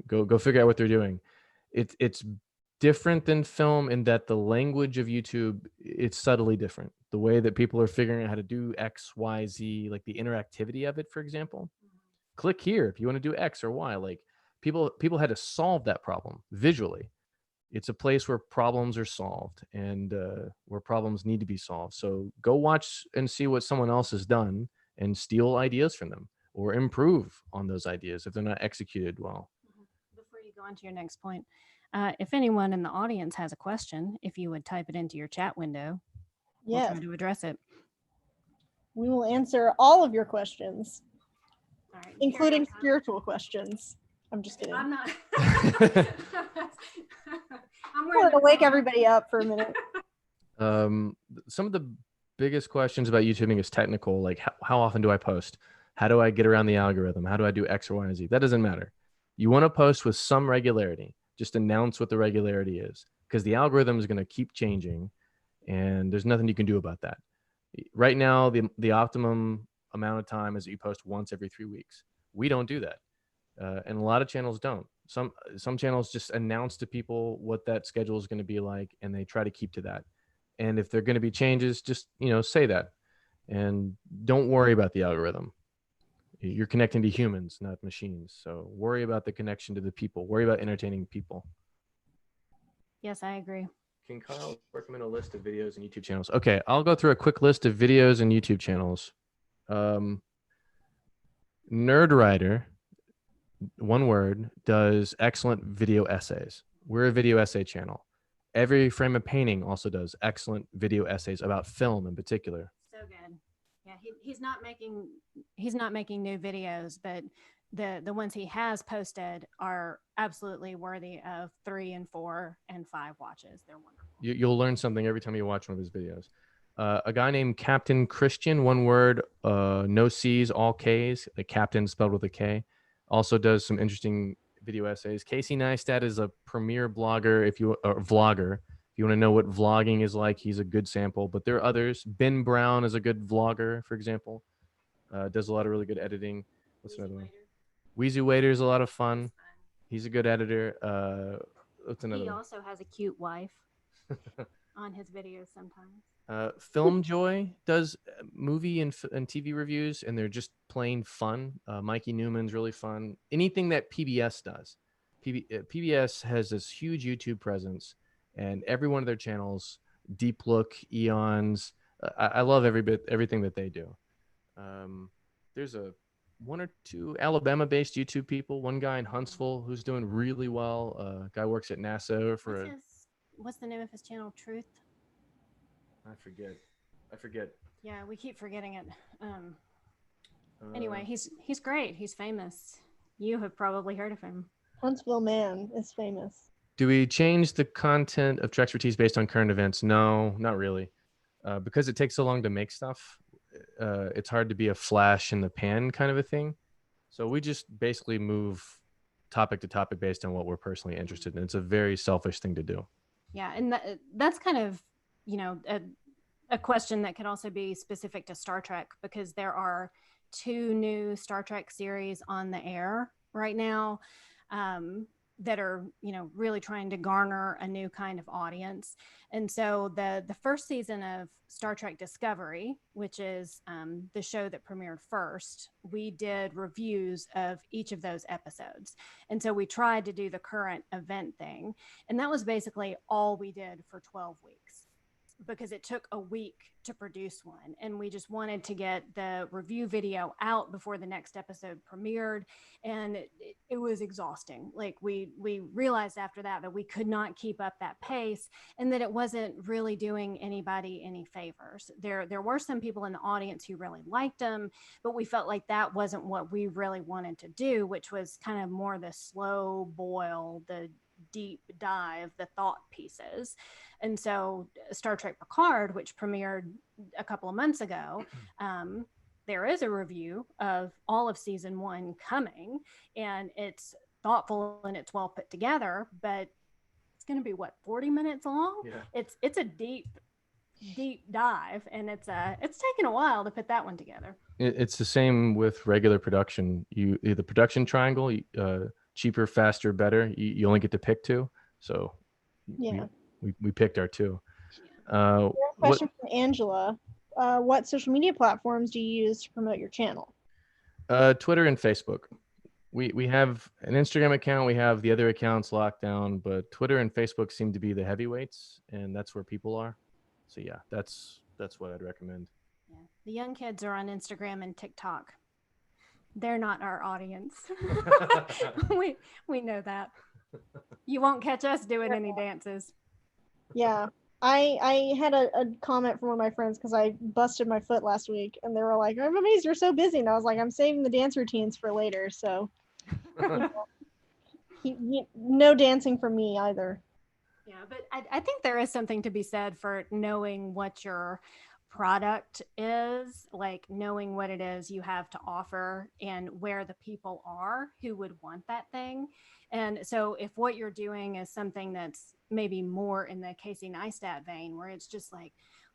Go figure out what they're doing. It's different than film in that the language of YouTube, it's subtly different. The way that people are figuring out how to do X, Y, Z, like the interactivity of it, for example. Click here if you want to do X or Y. Like people had to solve that problem visually. It's a place where problems are solved and where problems need to be solved. So go watch and see what someone else has done and steal ideas from them or improve on those ideas if they're not executed well. Before you go on to your next point, if anyone in the audience has a question, if you would type it into your chat window, we'll Yes, try to address it. we will answer all of your questions, All right. including spiritual questions. I'm just kidding. I'm not. I'm I wanted to wake everybody up for a minute. Some of the biggest questions about YouTubing is technical, like how often do I post? How do I get around the algorithm? How do I do X or Y and Z? That doesn't matter. You want to post with some regularity. Just announce what the regularity is, because the algorithm is going to keep changing and there's nothing you can do about that. Right now, the optimum amount of time is that you post once every 3 weeks. We don't do that. And a lot of channels don't. Some channels just announce to people what that schedule is going to be like, and they try to keep to that. And if there are going to be changes, just say that, and don't worry about the algorithm. You're connecting to humans, not machines. So worry about the connection to the people. Worry about entertaining people. Yes, I agree. Can Kyle recommend a list of videos and YouTube channels? Okay, I'll go through a quick list of videos and YouTube channels. Nerdwriter, one word, does excellent video essays. We're a video essay channel. Every Frame of Painting also does excellent video essays about film in particular. So good. Yeah, he's not making new videos, but the ones he has posted are absolutely worthy of 3 and 4 and 5 watches. They're wonderful. You'll learn something every time you watch one of his videos. A guy named Captain Christian, one word, no C's, all K's, a captain spelled with a K, also does some interesting video essays. Casey Neistat is a premier blogger, vlogger. If you want to know what vlogging is like, he's a good sample, but there are others. Ben Brown is a good vlogger, for example. Does a lot of really good editing. What's another one? Weezy Waiter's a lot of fun. He's a good editor. What's another He one? also has a cute wife on his videos sometimes. Film Joy does movie and TV reviews, and they're just plain fun. Mikey Newman's really fun. Anything that PBS does. PBS has this huge YouTube presence, and every one of their channels, Deep Look, Eons, I love everything that they do. There's one or two Alabama-based YouTube people. One guy in Huntsville who's doing really well. Guy works at NASA for What's the name of his channel? Truth? I forget. Yeah, we keep forgetting it. Anyway, he's great. He's famous. You have probably heard of him. Huntsville Man is famous. Do we change the content of Trekspertise based on current events? No, not really. Because it takes so long to make stuff, it's hard to be a flash in the pan kind of a thing. So we just basically move topic to topic based on what we're personally interested in. It's a very selfish thing to do. Yeah, and that's kind of, a question that could also be specific to Star Trek, because there are 2 new Star Trek series on the air right now that are, really trying to garner a new kind of audience. And so the first season of Star Trek Discovery, which is the show that premiered first, we did reviews of each of those episodes. And so we tried to do the current event thing. And that was basically all we did for 12 weeks, because it took a week to produce one, and we just wanted to get the review video out before the next episode premiered, and it was exhausting. Like we realized after that we could not keep up that pace, and that it wasn't really doing anybody any favors. There were some people in the audience who really liked them, but we felt like that wasn't what we really wanted to do, which was kind of more the slow boil, the deep dive, the thought pieces. And so Star Trek Picard, which premiered a couple of months ago, there is a review of all of season 1 coming, and it's thoughtful and it's well put together, but it's going to be 40 minutes long. Yeah. It's a deep dive, and it's taken a while to put that one together. It's the same with regular production. The production triangle, cheaper, faster, better. You only get to pick 2. So Yeah. We picked our 2. Question from Angela. What social media platforms do you use to promote your channel? Twitter and Facebook. We have an Instagram account. We have the other accounts locked down, but Twitter and Facebook seem to be the heavyweights, and that's where people are. So yeah, that's what I'd recommend. Yeah. The young kids are on Instagram and TikTok. They're not our audience. we know that. You won't catch us doing any dances. Yeah. I had a comment from one of my friends because I busted my foot last week, and they were like, I'm amazed you're so busy. And I was like, I'm saving the dance routines for later. So no dancing for me either. Yeah, but I think there is something to be said for knowing what your product is, like knowing what it is you have to offer and where the people are who would want that thing. And so if what you're doing is something that's maybe more in the Casey Neistat vein, where it's just like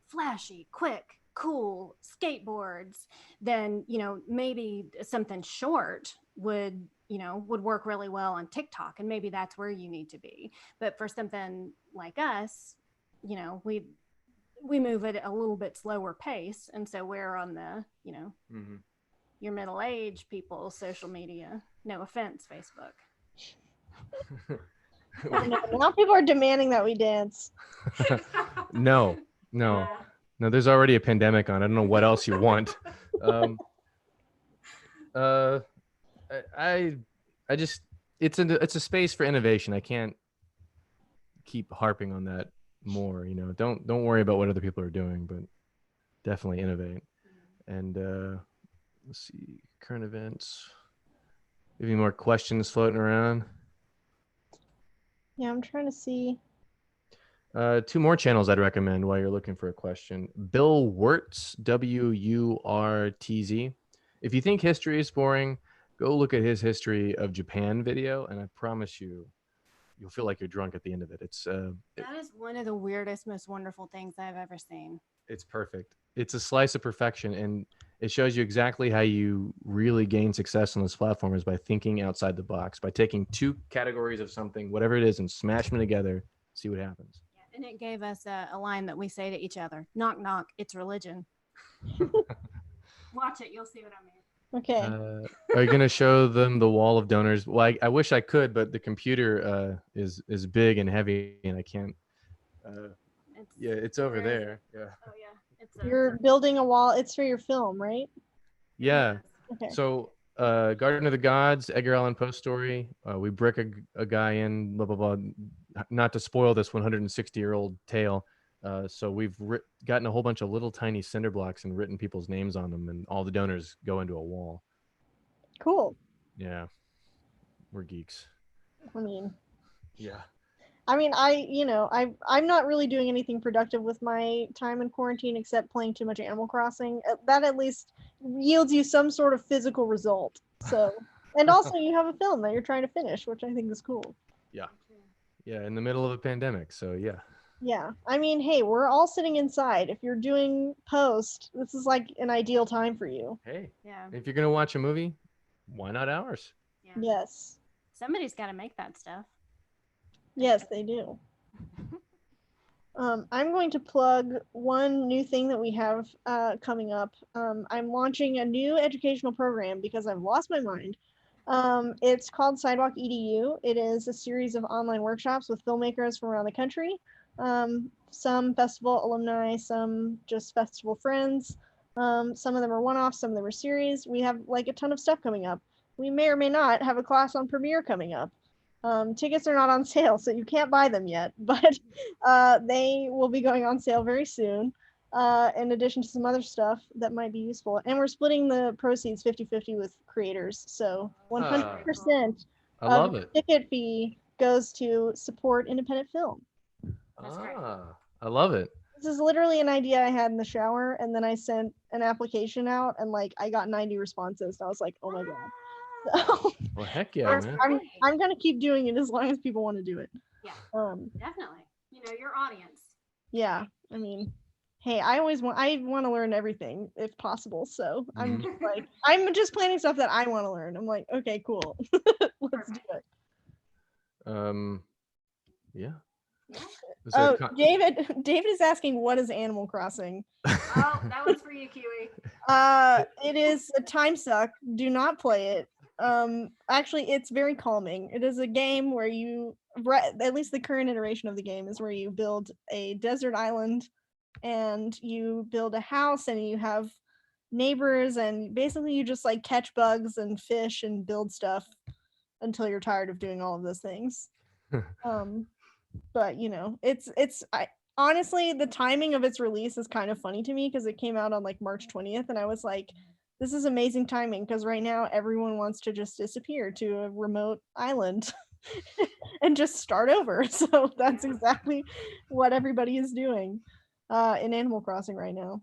flashy, quick, cool skateboards, then, maybe something short would work really well on TikTok, and maybe that's where you need to be. But for something like us, we move at a little bit slower pace, and so we're on the your middle-aged people's social media. No offense, Facebook. Now people are demanding that we dance. No. There's already a pandemic on. I don't know what else you want. I just it's a space for innovation. I can't keep harping on that more. Don't worry about what other people are doing, but definitely innovate. And let's see, current events. Any more questions floating around? Yeah, I'm trying to see. 2 more channels I'd recommend while you're looking for a question. Bill Wurtz, WURTZ. If you think history is boring, go look at his history of Japan video, and I promise you'll feel like you're drunk at the end of it. That is one of the weirdest, most wonderful things I've ever seen. It's perfect. It's a slice of perfection, and it shows you exactly how you really gain success on this platform is by thinking outside the box, by taking two categories of something, whatever it is, and smash them together, see what happens. Yeah, and it gave us a line that we say to each other: "Knock, knock. It's religion." Watch it. You'll see what I mean. Okay. Are you going to show them the wall of donors? Well, I wish I could, but the computer is big and heavy, and I can't. It's over where is there. it? Yeah. Oh yeah, it's You're building a wall. It's for your film, right? Yeah. Okay. So, Garden of the Gods, Edgar Allan Poe story. We brick a guy in, blah, blah, blah. Not to spoil this 160-year-old tale. So we've gotten a whole bunch of little tiny cinder blocks and written people's names on them, and all the donors go into a wall. Cool. Yeah. We're geeks. I mean, Yeah. I'm not really doing anything productive with my time in quarantine except playing too much Animal Crossing. That at least yields you some sort of physical result. So, and also you have a film that you're trying to finish, which I think is cool. Yeah. Yeah. In the middle of a pandemic. So, yeah. Yeah. I mean, hey, we're all sitting inside. If you're doing post, this is like an ideal time for you. Hey, Yeah. if you're going to watch a movie, why not ours? Yeah. Yes. Somebody's got to make that stuff. Yes, they do. I'm going to plug one new thing that we have coming up. I'm launching a new educational program because I've lost my mind. It's called Sidewalk EDU. It is a series of online workshops with filmmakers from around the country. Some festival alumni, some just festival friends. Some of them are one-offs, some of them are series. We have like a ton of stuff coming up. We may or may not have a class on Premiere coming up. Tickets are not on sale, so you can't buy them yet, but they will be going on sale very soon, in addition to some other stuff that might be useful. And we're splitting the proceeds 50-50 with creators, so 100% I of love the it. ticket fee goes to support independent film. That's great. I love it. This is literally an idea I had in the shower, and then I sent an application out, and like I got 90 responses, and I was like, oh my god. So, Well, heck yeah, man. I'm gonna keep doing it as long as people want to do it. Yeah. Definitely. Your audience. Yeah, I mean, hey, I want to learn everything if possible. So I'm just planning stuff that I want to learn. I'm like, okay, cool, let's do it. Yeah. Oh, David is asking, what is Animal Crossing? Oh, that one's for you, Kiwi. It is a time suck. Do not play it. Actually, it's very calming. It is a game where at least the current iteration of the game is where you build a desert island and you build a house and you have neighbors, and basically you just like catch bugs and fish and build stuff until you're tired of doing all of those things. But honestly, the timing of its release is kind of funny to me because it came out on like March 20th, and I was like, this is amazing timing because right now everyone wants to just disappear to a remote island and just start over. So that's exactly what everybody is doing in Animal Crossing right now.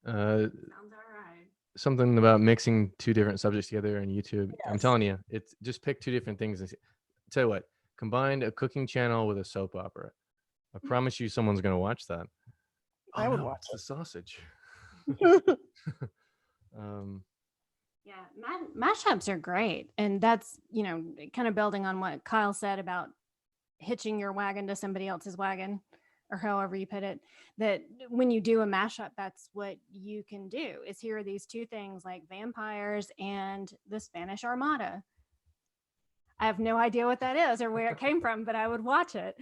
Sounds all right. Something about mixing two different subjects together on YouTube. Yes. I'm telling you, it's just pick two different things. And tell you what, combine a cooking channel with a soap opera. I promise you, someone's gonna watch that. I would watch the sausage. Yeah, mashups are great, and that's kind of building on what Kyle said about hitching your wagon to somebody else's wagon, or however you put it. That when you do a mashup, that's what you can do. Is here are these two things like vampires and the Spanish Armada. I have no idea what that is or where it came from, but I would watch it.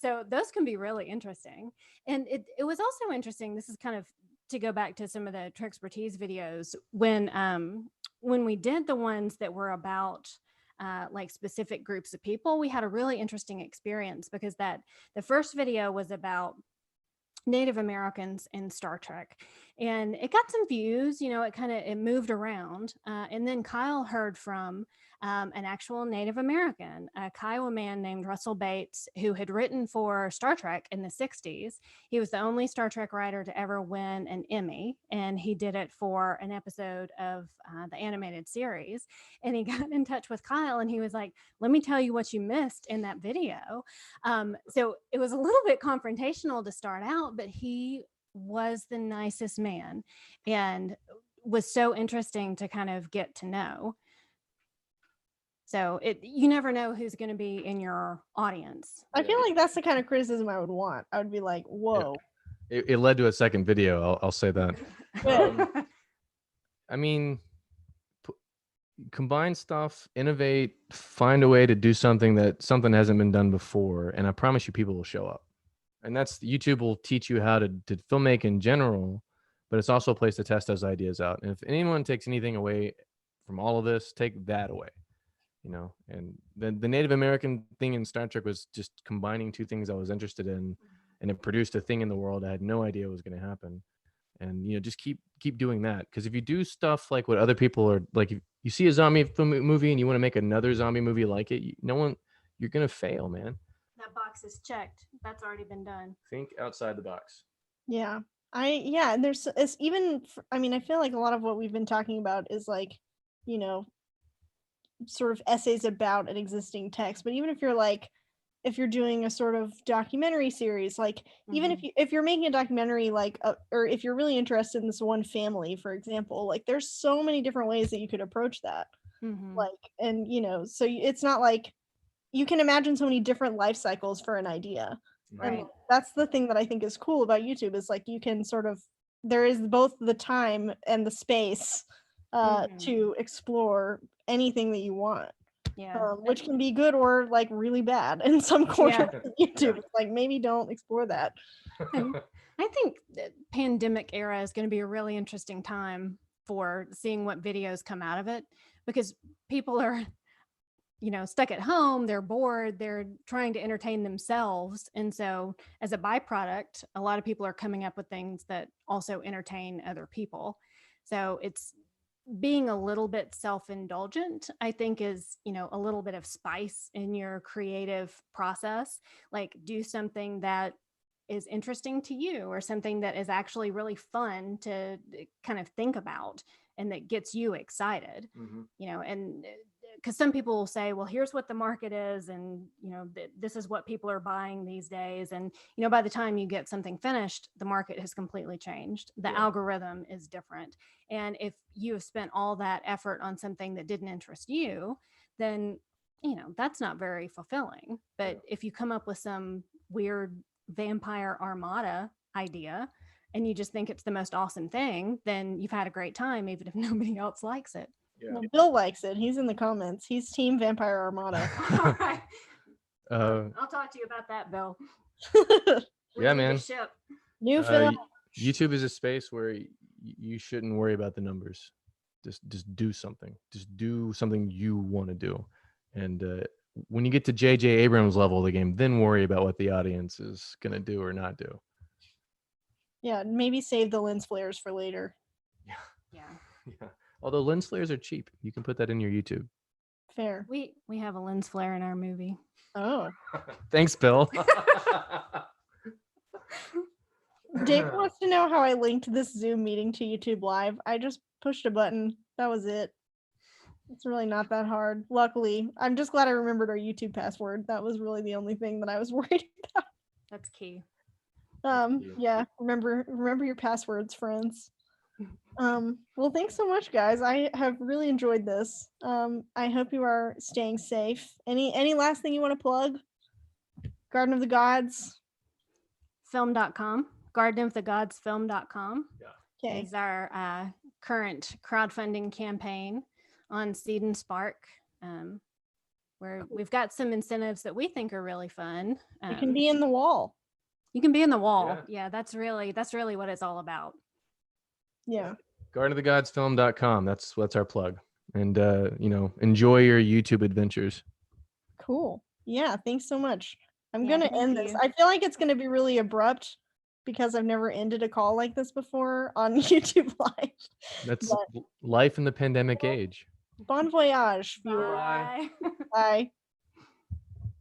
So those can be really interesting. And it was also interesting. This is kind of to go back to some of the Trekspertise videos when we did the ones that were about like specific groups of people. We had a really interesting experience because the first video was about Native Americans in Star Trek, and it got some views. It moved around, and then Kyle heard from an actual Native American, a Kiowa man named Russell Bates, who had written for Star Trek in the 60s. He was the only Star Trek writer to ever win an Emmy, and he did it for an episode of the animated series. And he got in touch with Kyle, and he was like, let me tell you what you missed in that video. So it was a little bit confrontational to start out, but he was the nicest man and was so interesting to kind of get to know. So you never know who's going to be in your audience. I feel like that's the kind of criticism I would want. I would be like, whoa. It led to a second video. I'll say that. I mean, combine stuff, innovate, find a way to do something hasn't been done before, and I promise you, people will show up. And that's YouTube will teach you how to filmmake in general, but it's also a place to test those ideas out. And if anyone takes anything away from all of this, take that away. And the Native American thing in Star Trek was just combining two things I was interested in, and it produced a thing in the world I had no idea was going to happen. And just keep doing that, because if you do stuff like what other people are like, if you see a zombie movie and you want to make another zombie movie like it, you're gonna fail, man. That box is checked. That's already been done. Think outside the box. Yeah. There's it's even I mean, I feel like a lot of what we've been talking about is like, sort of essays about an existing text, but even if you're doing a sort of documentary series, like even if you're making a documentary, like or if you're really interested in this one family, for example, like there's so many different ways that you could approach that. Like, and so it's not like you can imagine so many different life cycles for an idea. Right. And that's the thing that I think is cool about YouTube, is like you can sort of, there is both the time and the space to explore anything that you want. Yeah. Which can be good or like really bad in some corners of YouTube. It's like, maybe don't explore that. I think the pandemic era is going to be a really interesting time for seeing what videos come out of it, because people are, stuck at home, they're bored, they're trying to entertain themselves. And so as a byproduct, a lot of people are coming up with things that also entertain other people. So it's being a little bit self-indulgent, I think, is, a little bit of spice in your creative process. Like, do something that is interesting to you, or something that is actually really fun to kind of think about and that gets you excited. And because some people will say, well, here's what the market is, and this is what people are buying these days, and by the time you get something finished, the market has completely changed. The algorithm is different, and if you have spent all that effort on something that didn't interest you, then that's not very fulfilling. But if you come up with some weird vampire armada idea and you just think it's the most awesome thing, then you've had a great time, even if nobody else likes it. Well, Bill likes it. He's in the comments. He's Team Vampire Armada. All right. I'll talk to you about that, Bill. Yeah, man. New film. YouTube is a space where you shouldn't worry about the numbers. Just do something. Just do something you want to do. And when you get to J.J. Abrams level of the game, then worry about what the audience is going to do or not do. Yeah, maybe save the lens flares for later. Yeah. Although lens flares are cheap. You can put that in your YouTube. Fair. We have a lens flare in our movie. Oh. Thanks, Bill. Dave wants to know how I linked this Zoom meeting to YouTube Live. I just pushed a button. That was it. It's really not that hard. Luckily, I'm just glad I remembered our YouTube password. That was really the only thing that I was worried about. That's key. Yeah, remember your passwords, friends. Well, thanks so much, guys. I have really enjoyed this. I hope you are staying safe. Any last thing you want to plug? Garden of the Gods Film.com. Gardenofthegodsfilm.com is our current crowdfunding campaign on Seed and Spark, where we've got some incentives that we think are really fun. You can be in the wall. You can be in the wall. Yeah, that's really what it's all about. Yeah. Gardenofthegodsfilm.com. That's our plug. And enjoy your YouTube adventures. Cool. Yeah, thanks so much. I'm gonna end this. I feel like it's gonna be really abrupt because I've never ended a call like this before on YouTube Live. That's life in the pandemic age. Bon voyage, viewers. Bye. Bye.